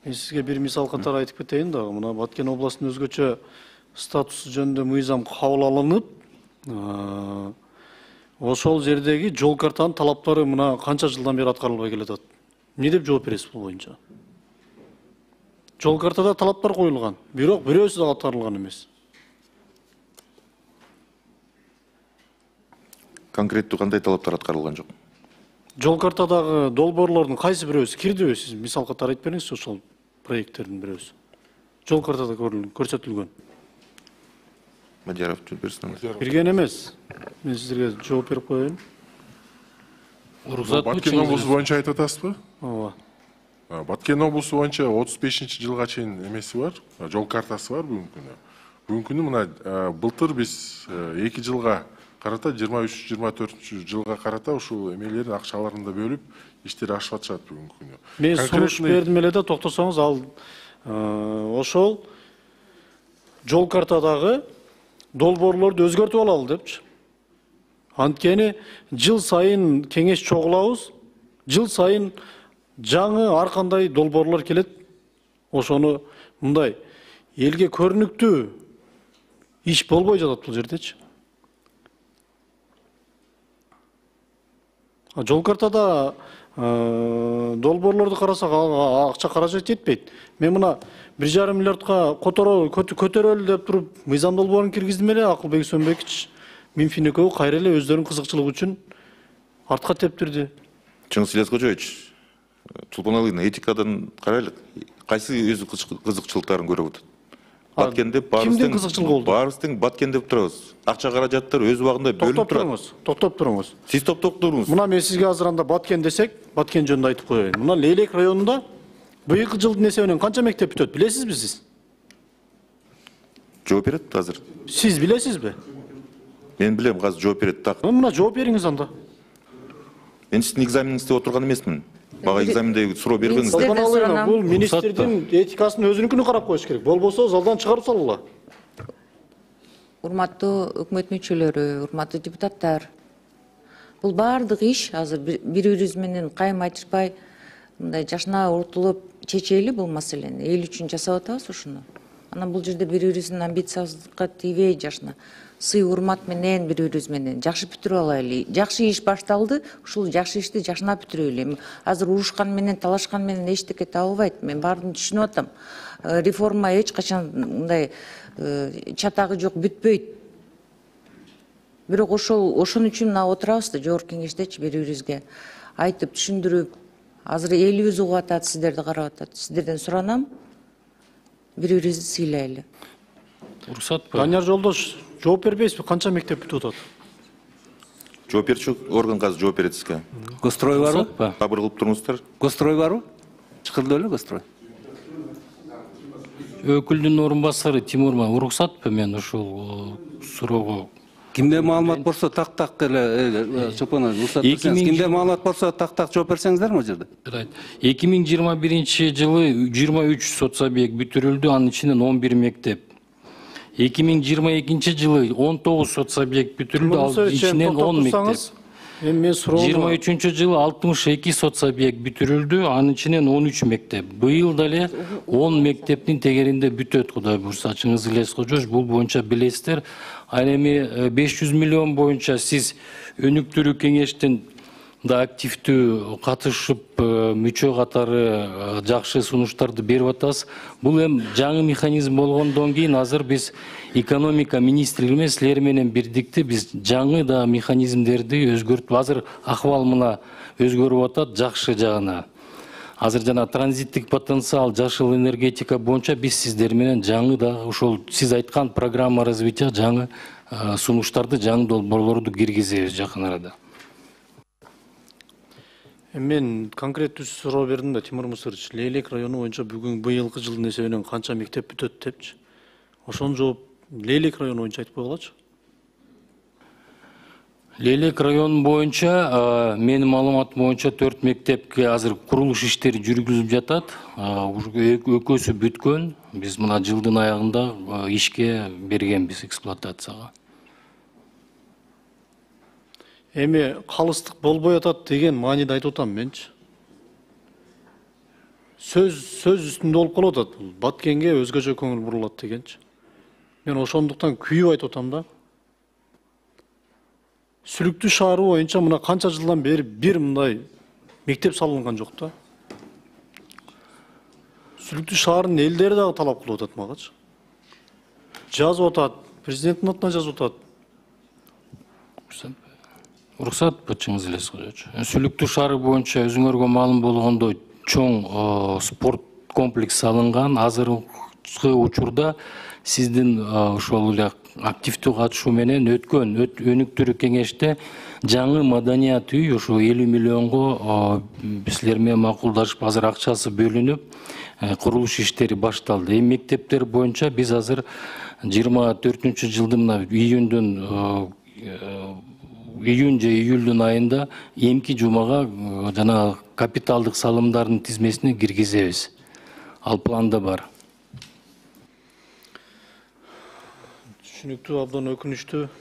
Мен сізге bir misal қатар айтып кетейін дағы. Мына Баткен областының өзгөчө статусы жөнүндө мыйзам кабыл алынып, ошол жердеги жол картанын талаптары мына канча жылдан бери аткарылбай келатат. Эмне деп жооп бересиз бул боюнча? Жол картада талаптар коюлган, бирок бирөөсү да аткарылган эмес. Конкреттүү кандай талаптар аткарылган жок? Жол картадагы долбоорлордун кайсы бирөөсү кирдиби? Сиз мисал катары айтып бериңизчи ошол проекттердин бирөөсү. Жол картада көрсөтүлгөн. Мадияров жооп берсин. Берген эмес. Мен сиздерге жооп берип коеюн. Баткен облусу боюнча айтып атасызбы? Ооба. Баткен облусу боюнча 35-жылга чейин эмеси бар, жол картасы бар бүгүнкү күнү. Бүгүнкү күнү мына былтыр биз 2 жылга карата 23-24 жылга карата ушул эмелердин акчаларын да бөлүп иштер ашып атышат бүгүнкү күнү. Мен сунуш бердим эле да, токтосоңуз, ал ошол жол картадагы долбоорлорду өзгөртүп алалы депчи. Анткени жыл сайын кеңеш чогулабыз, жыл сайын жаңы ар кандай долбоорлор келет. Ошону мындай элге көрүнүктүү иш болбой жатат бул жердечи. Жол картада долбоорлорду карасак акча каражат жетпейт. Мен мына 1,5 миллиардка көтөрөлү деп туруп мыйзам долбоорун киргиздим эле. Акылбек Сөнбекович, Минфин экөө кайра эле өздөрүнүн кызыкчылыгы үчүн артка тептирди. Чыңгыз Ильяскожоевич, Чулпоналыйна этикадан карайлык. Кайсы өзү кызыкчылыктарын көрүп атат? Баткенде кимдин кызыкчылыгы болду? Баарыбыздын Баткен деп турабыз. Акча каражаттар өз убагында бөлүнүп турат. Токтоп туруңуз. Сиз токтоп туруңуз. Мына мен сизге азыр анда Баткен десек, Баткен жөнүндө айтып коеюн. Мына Лейлек районунда быйылкы жылдын эсебинен канча мектеп бүтөт, билесизби сиз? Жооп берет азыр. Сиз билесизби? Мен билем, азыр жооп берет так. Мына жооп бериңиз анда. Мен сиздин экзамениңизде отурган эмесмин. Бага экзамендеги суроо бергениңиз. Бул министрдин этикасын өзүнүкүнө карап коюш керек. Болбосо залдан чыгарып салгыла. Урматтуу өкмөт мүчөлөрү, урматтуу депутаттар. Бул баардык иш азыр бири-бирибиз менен кайым айтышпай, мындай жашына уртулуп чечели бул маселени. Эл үчүн жасап атабыз ушуну. Анан бул жерде бири-бирибиздин амбициябызга тийбей жашына сый урмат менен бири-бирибиз менен жакшы бүтүрүп алайлы. Жакшы иш башталды, ушул жакшы ишти жашына бүтүрөлү. Азыр урушкан менен, талашкан менен эчтеке табылбайт. Мен баарын түшүнүп атам. Реформа эч качан мындай чатагы жок бүтпөйт. Бирок ошон үчүн мына отурабыз да жогорку кеңештечи бири-бирибизге айтып түшүндүрүп, азыр элибиз угуп атат, сиздерди карап атат. Сиздерден суранам, бири-бирибизди сыйлайлы. Уруксатпы? Данияр Жолдош, жооп бербейсизби? Канча мектеп бүтүп атат? Жооп берчү орган азыр жооп берет сизге. Гострой барбы? Табыр кылып туруңуздар. Гострой барбы? Чыкырды эле Гострой. Өкүлдүн орун басары Тимурма, уруксатпы мен ушул суроого? Кимде маалымат болсо так эле Чолпон уруксат берсеңиз. Кимде маалымат болсо так жооп берсеңиздер мо жерде? 2021 жылы 23 сот сабек бүтүрүлдү, анын ичинен 11 мектеп. 2022 жылы 19 сот сабек бүтүрүлдү, ал ичинен 10 мектеп. 23 жылы 62 сот сабек бүтүрүлдү, анын ичинен 13 мектеп. Быйыл дале 10 мектептин тегеринде бүтөт, Кудай буйрса. Чыңгыз Ильяскожоевич, бул боюнча билесиздер. Ал эми 500 миллион боюнча сиз өнүктүрүү кеңештин да активдүү катышып, мүчө катары жакшы сунуштарды берип атабыз. Бул эми жаңы механизм болгондон кийин азыр биз экономика министрлиги менен силер менен бирдикте биз жаңы да механизмдерди өзгөртүп, азыр акыбал мына өзгөрүп атат жакшы жагына. Азыр жана транзиттик потенциал, жашыл энергетика боюнча биз сиздер менен жаңы да ошол сиз айткан программа развития жаңы сунуштарды, жаңы долбоорлорду киргизебиз жакын арада. Мен конкреттүү суроо бердим да, Тимур Мусырович, Лейлек району боюнча бүгүн быйылкы жылдын эсебинен канча мектеп бүтөт депчи. Ошону жооп Лейлек району боюнча айтып койгулачы. Лейлек району боюнча менин маалыматым боюнча 4 мектепке азыр курулуш иштери жүргүзүлүп жатат. Экөөсү бүткөн. Биз мына жылдын аягында ишке бергенбиз эксплуатацияга. Эми калыстык болбой атат деген мааниде айтып атам менчи. сөз үстүндө болуп калып атат. Бул Баткенге өзгөчө көңүл бурулат дегенчи. Мен ошондуктан күйүп айтып атам да. Сүлүктүү шаары боюнча мына канча жылдан бери бир мындай мектеп салынган жок да. Сүлүктүү шаарынын элдери дагы талап кылып атат магачы. Жазып атат, президенттин атына жазып атат. Уруксат бачыңыз элес коёчу. Сүлүктүү шаары боюнча өзүңөргө маалым болгондой чоң спорт комплекс салынган. Азыркы учурда сиздин ошол эле активдүү катышуу менен өткөн өнүктүрүү кеңеште жаңы маданият үй ошо 50 миллионго силер менен макулдашып азыр акчасы бөлүнүп курулуш иштери башталды. Эми мектептер боюнча биз азыр 24-жылдын мына июнь же июлдун айында эмки жумага жана капиталдык салымдардын тизмесине киргизебиз. Ал планда бар. Түшүнүктүү, абдан өкүнүчтүү.